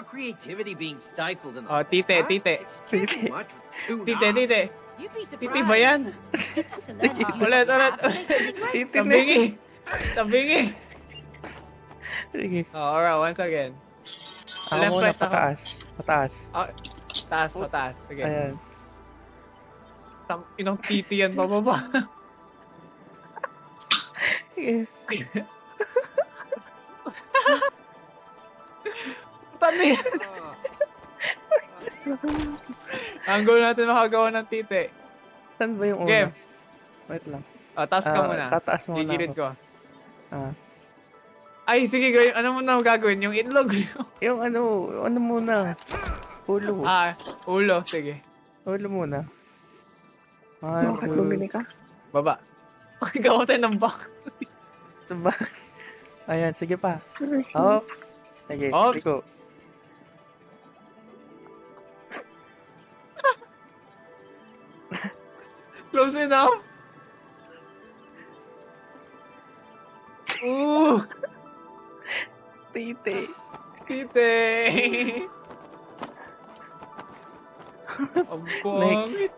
about creativity being stifled in the Oh, tite, lab. tite. It's getting much with two Tite, knobs. tite. You'd be Titi ba surprised. yan? Just have to learn to use Ulit, the ulit. app to make something great. Titi na. Tabingi. Tabingi. Sige. Oh, alright, once again. Ako Left, muna, right, ako. pataas. Pataas. Ah, taas, pataas. Sige. Ayan. Inang titi yan, bababa. Sige. Tani. Ang goal natin makagawa ng titi. Saan ba yung una? Game. Wait lang. Oh, taas ka muna. Tataas muna Gigilid ako. ko. Ah. Ay, sige, gawin. Ano mo na gagawin? Yung itlog. Yung ano muna. Ulo. Ulo. Sige. Ulo muna. Ay, Bakit bumili ka? Baba. Gawa tayo ng back. Diba? Ayan, sige pa. Up. Sige, Up. liko. Close enough. Ooh. Titi. Tite. Ang pangit.